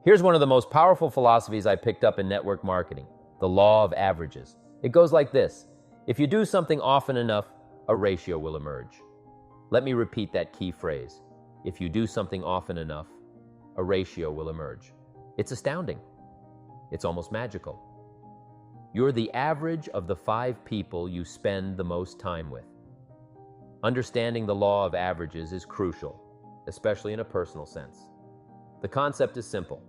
Here's one of the most powerful philosophies I picked up in network marketing, the law of averages. It goes like this. If you do something often enough, a ratio will emerge. Let me repeat that key phrase. If you do something often enough, a ratio will emerge. It's astounding. It's almost magical. You're the average of the 5 people you spend the most time with. Understanding the law of averages is crucial, especially in a personal sense. The concept is simple.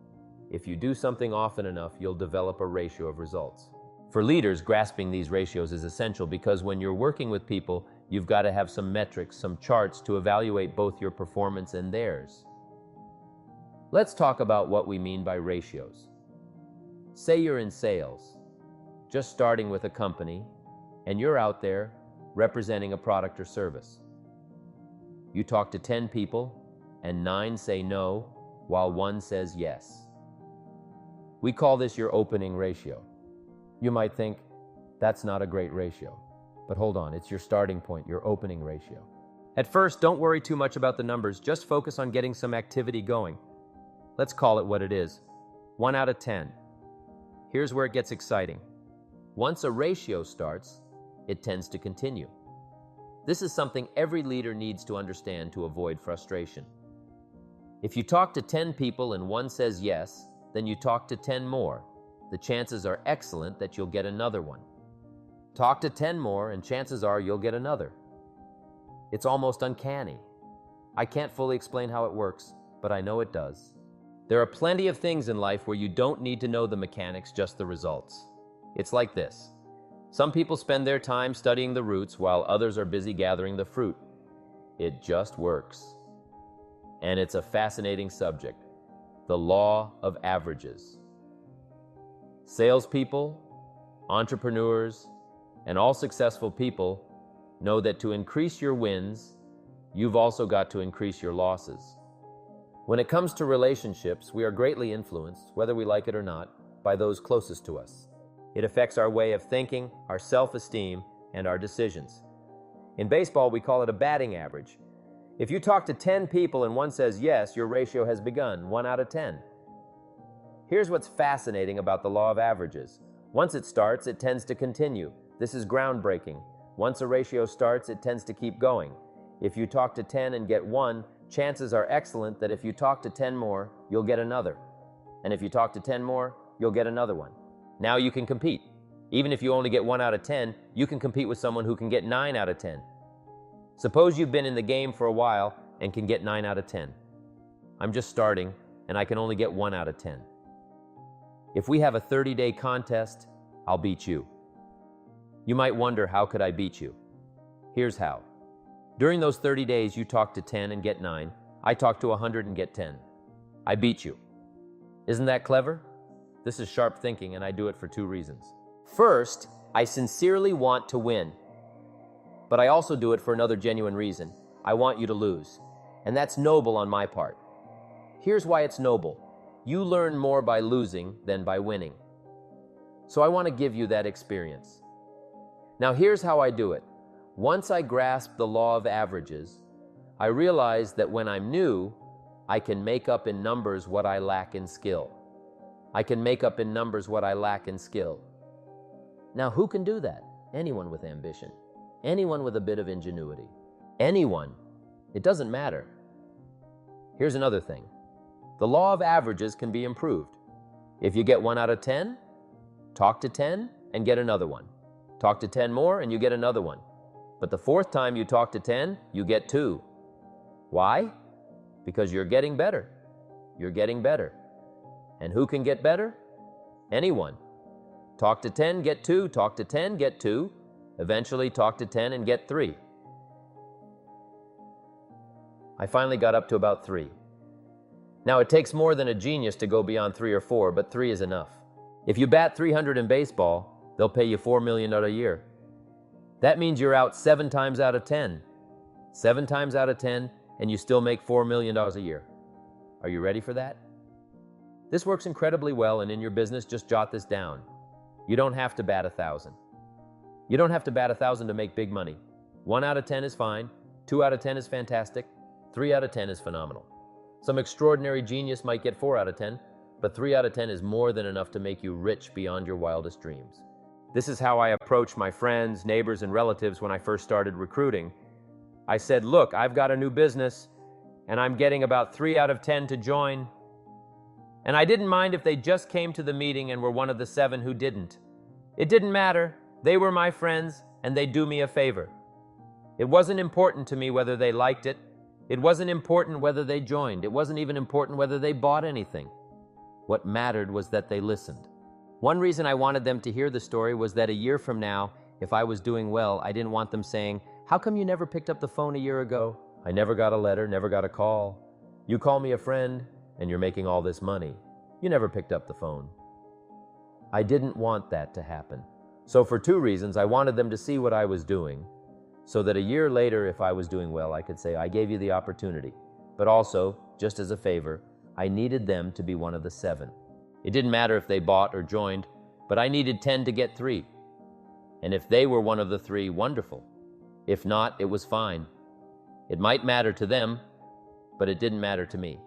If you do something often enough, you'll develop a ratio of results. For leaders, grasping these ratios is essential because when you're working with people, you've got to have some metrics, some charts to evaluate both your performance and theirs. Let's talk about what we mean by ratios. Say you're in sales, just starting with a company, and you're out there representing a product or service. You talk to 10 people, and 9 say no, while 1 says yes. We call this your opening ratio. You might think, that's not a great ratio. But hold on, it's your starting point, your opening ratio. At first, don't worry too much about the numbers, just focus on getting some activity going. Let's call it what it is. 1 out of 10. Here's where it gets exciting. Once a ratio starts, it tends to continue. This is something every leader needs to understand to avoid frustration. If you talk to 10 people and 1 says yes, then you talk to 10 more. The chances are excellent that you'll get another one. Talk to 10 more and chances are you'll get another. It's almost uncanny. I can't fully explain how it works, but I know it does. There are plenty of things in life where you don't need to know the mechanics, just the results. It's like this. Some people spend their time studying the roots while others are busy gathering the fruit. It just works. And it's a fascinating subject, the law of averages. Salespeople, entrepreneurs, and all successful people know that to increase your wins, you've also got to increase your losses. When it comes to relationships, we are greatly influenced, whether we like it or not, by those closest to us. It affects our way of thinking, our self-esteem, and our decisions. In baseball, we call it a batting average. If you talk to 10 people and 1 says yes, your ratio has begun, 1 out of 10. Here's what's fascinating about the law of averages. Once it starts, it tends to continue. This is groundbreaking. Once a ratio starts, it tends to keep going. If you talk to 10 and get 1, chances are excellent that if you talk to 10 more, you'll get another. And if you talk to 10 more, you'll get another one. Now you can compete. Even if you only get 1 out of 10, you can compete with someone who can get 9 out of 10. Suppose you've been in the game for a while and can get 9 out of 10. I'm just starting, and I can only get 1 out of 10. If we have a 30-day contest, I'll beat you. You might wonder, how could I beat you? Here's how. During those 30 days, you talk to 10 and get 9. I talk to 100 and get 10. I beat you. Isn't that clever? This is sharp thinking, and I do it for 2 reasons. First, I sincerely want to win. But I also do it for another genuine reason. I want you to lose. And that's noble on my part. Here's why it's noble. You learn more by losing than by winning. So I want to give you that experience. Now here's how I do it. Once I grasp the law of averages, I realize that when I'm new, I can make up in numbers what I lack in skill. I can make up in numbers what I lack in skill. Now who can do that? Anyone with ambition. Anyone with a bit of ingenuity. Anyone. It doesn't matter. Here's another thing. The law of averages can be improved. If you get 1 out of 10, talk to 10 and get another one. Talk to 10 more and you get another one. But the 4th time you talk to 10, you get 2. Why? Because you're getting better. You're getting better. And who can get better? Anyone. Talk to 10, get 2. Talk to 10, get 2. Eventually talk to 10 and get 3. I finally got up to about 3. Now it takes more than a genius to go beyond 3 or 4, but 3 is enough. If you bat 300 in baseball, they'll pay you $4 million a year. That means you're out 7 times out of 10. 7 times out of 10, and you still make $4 million a year. Are you ready for that? This works incredibly well, and in your business, just jot this down. You don't have to bat 1,000. You don't have to bat 1,000 to make big money. 1 out of 10 is fine. 2 out of 10 is fantastic. 3 out of 10 is phenomenal. Some extraordinary genius might get 4 out of 10, but 3 out of 10 is more than enough to make you rich beyond your wildest dreams. This is how I approach my friends, neighbors, and relatives when I first started recruiting. I said, look, I've got a new business, and I'm getting about 3 out of 10 to join. And I didn't mind if they just came to the meeting and were one of the 7 who didn't. It didn't matter. They were my friends, and they'd do me a favor. It wasn't important to me whether they liked it. It wasn't important whether they joined. It wasn't even important whether they bought anything. What mattered was that they listened. One reason I wanted them to hear the story was that a year from now, if I was doing well, I didn't want them saying, "How come you never picked up the phone a year ago? I never got a letter, never got a call. You call me a friend, and you're making all this money. You never picked up the phone." I didn't want that to happen. So for 2 reasons, I wanted them to see what I was doing, so that a year later, if I was doing well, I could say, I gave you the opportunity. But also, just as a favor, I needed them to be one of the 7. It didn't matter if they bought or joined, but I needed 10 to get 3. And if they were one of the 3, wonderful. If not, it was fine. It might matter to them, but it didn't matter to me.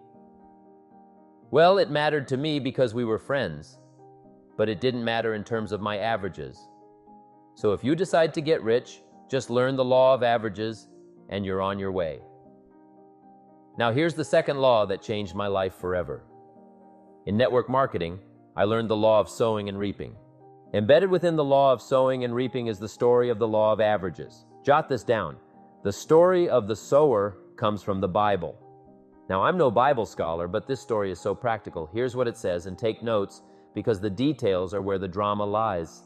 Well, it mattered to me because we were friends, but it didn't matter in terms of my averages. So if you decide to get rich, just learn the law of averages, and you're on your way. Now here's the second law that changed my life forever. In network marketing, I learned the law of sowing and reaping. Embedded within the law of sowing and reaping is the story of the law of averages. Jot this down. The story of the sower comes from the Bible. Now, I'm no Bible scholar, but this story is so practical. Here's what it says, and take notes, because the details are where the drama lies.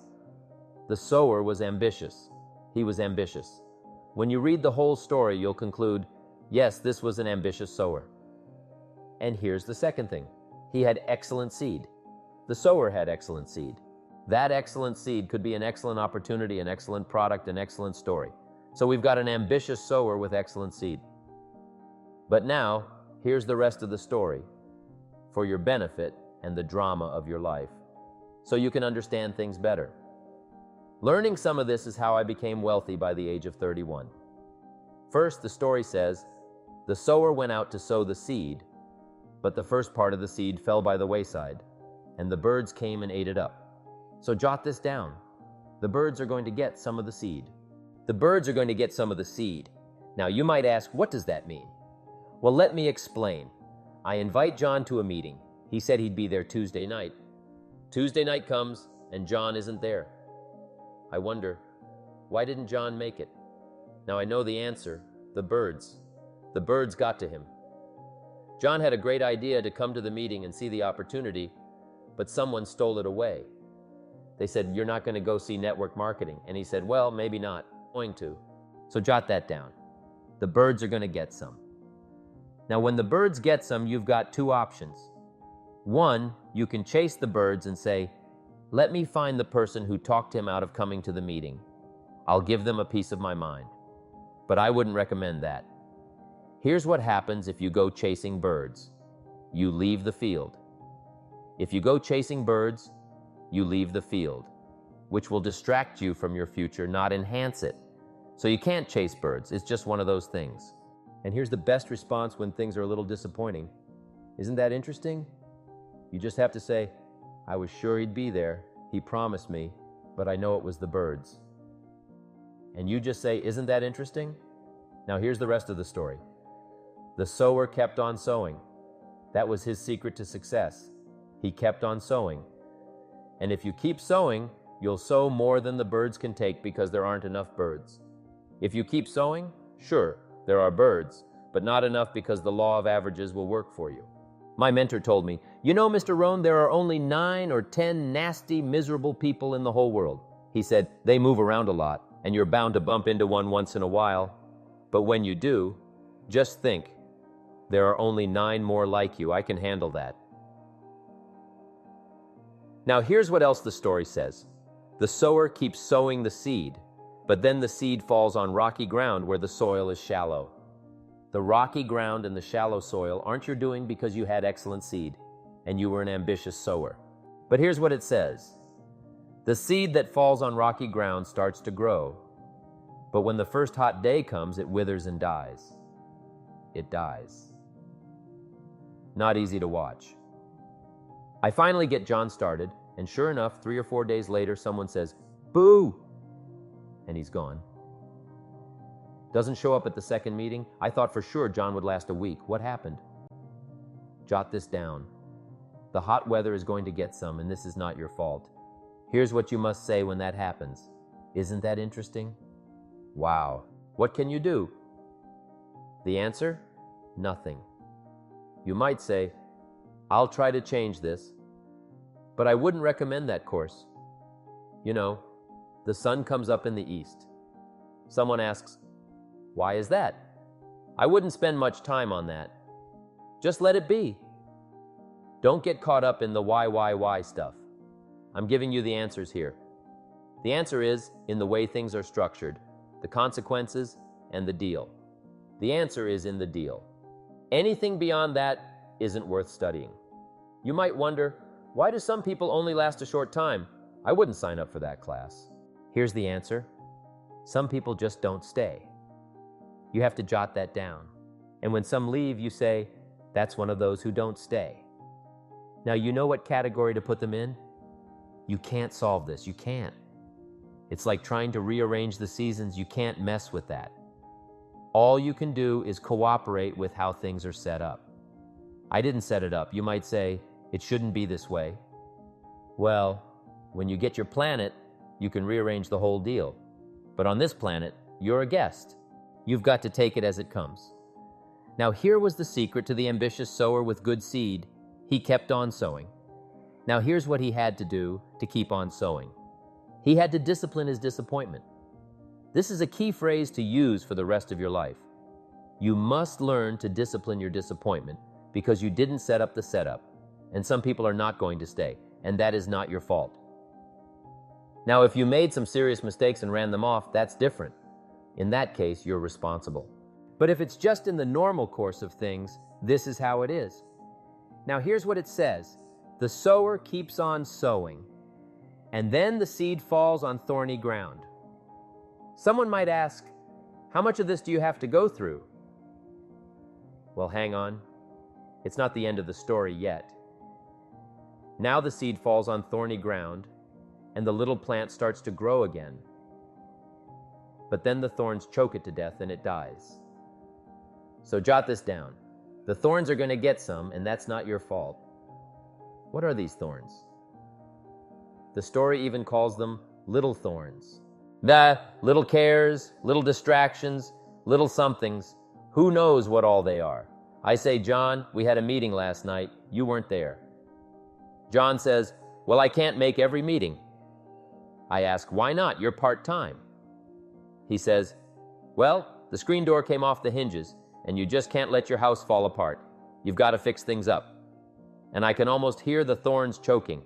The sower was ambitious. He was ambitious. When you read the whole story, you'll conclude, yes, this was an ambitious sower. And here's the second thing. He had excellent seed. The sower had excellent seed. That excellent seed could be an excellent opportunity, an excellent product, an excellent story. So we've got an ambitious sower with excellent seed. But now, here's the rest of the story for your benefit and the drama of your life, so you can understand things better. Learning some of this is how I became wealthy by the age of 31. First, the story says, the sower went out to sow the seed, but the first part of the seed fell by the wayside, and the birds came and ate it up. So jot this down. The birds are going to get some of the seed. The birds are going to get some of the seed. Now you might ask, what does that mean? Well, let me explain. I invite John to a meeting. He said he'd be there Tuesday night. Tuesday night comes, and John isn't there. I wonder, why didn't John make it? Now I know the answer, the birds. The birds got to him. John had a great idea to come to the meeting and see the opportunity, but someone stole it away. They said, you're not going to go see network marketing. And he said, well, maybe not. I'm going to. So jot that down. The birds are going to get some. Now, when the birds get some, you've got 2 options. One, you can chase the birds and say, let me find the person who talked him out of coming to the meeting. I'll give them a piece of my mind. But I wouldn't recommend that. Here's what happens if you go chasing birds. You leave the field. If you go chasing birds, you leave the field, which will distract you from your future, not enhance it. So you can't chase birds. It's just one of those things. And here's the best response when things are a little disappointing. Isn't that interesting? You just have to say, I was sure he'd be there. He promised me, but I know it was the birds. And you just say, isn't that interesting? Now here's the rest of the story. The sower kept on sowing. That was his secret to success. He kept on sowing. And if you keep sowing, you'll sow more than the birds can take because there aren't enough birds. If you keep sowing, sure, there are birds, but not enough because the law of averages will work for you. My mentor told me, you know, Mr. Rohn, there are only 9 or 10 nasty, miserable people in the whole world. He said, they move around a lot, and you're bound to bump into one once in a while. But when you do, just think, there are only 9 more like you. I can handle that. Now here's what else the story says. The sower keeps sowing the seed, but then the seed falls on rocky ground where the soil is shallow. The rocky ground and the shallow soil aren't your doing because you had excellent seed and you were an ambitious sower. But here's what it says. The seed that falls on rocky ground starts to grow, but when the first hot day comes, it withers and dies. It dies. Not easy to watch. I finally get John started, and sure enough, 3 or 4 days later, someone says, "Boo!" and he's gone. Doesn't show up at the second meeting. I thought for sure John would last a week. What happened? Jot this down. The hot weather is going to get some, and this is not your fault. Here's what you must say when that happens. Isn't that interesting? Wow. What can you do? The answer? Nothing. You might say, I'll try to change this, but I wouldn't recommend that course. You know, the sun comes up in the east. Someone asks, why is that? I wouldn't spend much time on that. Just let it be. Don't get caught up in the why stuff. I'm giving you the answers here. The answer is in the way things are structured, the consequences, and the deal. The answer is in the deal. Anything beyond that isn't worth studying. You might wonder, why do some people only last a short time? I wouldn't sign up for that class. Here's the answer. Some people just don't stay. You have to jot that down. And when some leave, you say, that's one of those who don't stay. Now you know what category to put them in? You can't solve this. You can't. It's like trying to rearrange the seasons. You can't mess with that. All you can do is cooperate with how things are set up. I didn't set it up. You might say, it shouldn't be this way. Well, when you get your planet, you can rearrange the whole deal. But on this planet, you're a guest. You've got to take it as it comes. Now here was the secret to the ambitious sower with good seed. He kept on sowing. Now here's what he had to do to keep on sowing. He had to discipline his disappointment. This is a key phrase to use for the rest of your life. You must learn to discipline your disappointment because you didn't set up the setup, and some people are not going to stay, and that is not your fault. Now, if you made some serious mistakes and ran them off, that's different. In that case, you're responsible. But if it's just in the normal course of things, this is how it is. Now, here's what it says. The sower keeps on sowing, and then the seed falls on thorny ground. Someone might ask, how much of this do you have to go through? Well, hang on. It's not the end of the story yet. Now the seed falls on thorny ground, and the little plant starts to grow again. But then the thorns choke it to death and it dies. So jot this down. The thorns are going to get some, and that's not your fault. What are these thorns? The story even calls them little thorns. The little cares, little distractions, little somethings. Who knows what all they are? I say, John, we had a meeting last night. You weren't there. John says, well, I can't make every meeting. I ask, why not? You're part-time. He says, well, the screen door came off the hinges, and you just can't let your house fall apart. You've got to fix things up. And I can almost hear the thorns choking.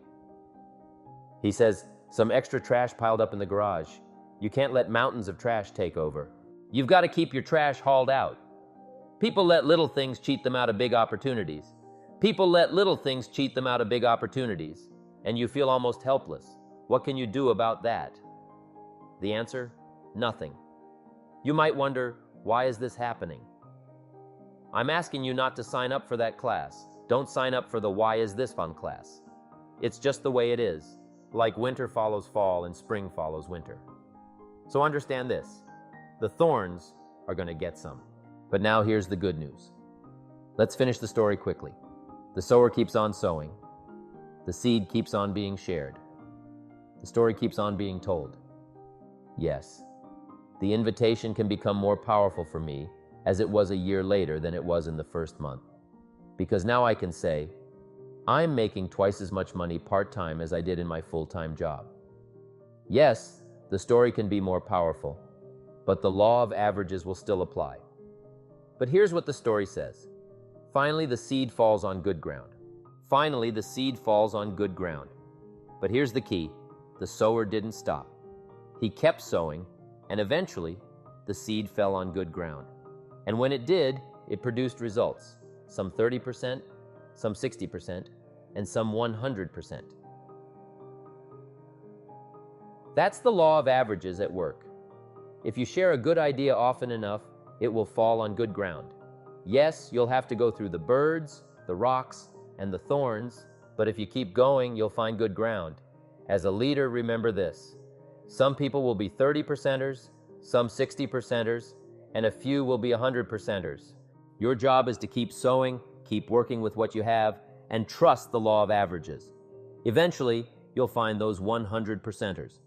He says, some extra trash piled up in the garage. You can't let mountains of trash take over. You've got to keep your trash hauled out. People let little things cheat them out of big opportunities. People let little things cheat them out of big opportunities. And you feel almost helpless. What can you do about that? The answer? Nothing. You might wonder, why is this happening? I'm asking you not to sign up for that class. Don't sign up for the why is this fun class. It's just the way it is, like winter follows fall and spring follows winter. So understand this, the thorns are going to get some. But now here's the good news. Let's finish the story quickly. The sower keeps on sowing. The seed keeps on being shared. The story keeps on being told. Yes, the invitation can become more powerful for me as it was a year later than it was in the first month. Because now I can say, I'm making twice as much money part-time as I did in my full-time job. Yes, the story can be more powerful, but the law of averages will still apply. But here's what the story says. Finally, the seed falls on good ground. Finally, the seed falls on good ground. But here's the key. The sower didn't stop. He kept sowing, and eventually, the seed fell on good ground. And when it did, it produced results. Some 30%, some 60%, and some 100%. That's the law of averages at work. If you share a good idea often enough, it will fall on good ground. Yes, you'll have to go through the birds, the rocks, and the thorns, but if you keep going, you'll find good ground. As a leader, remember this: some people will be 30%ers, some 60%ers, and a few will be 100%ers. Your job is to keep sowing, keep working with what you have, and trust the law of averages. Eventually, you'll find those 100%ers.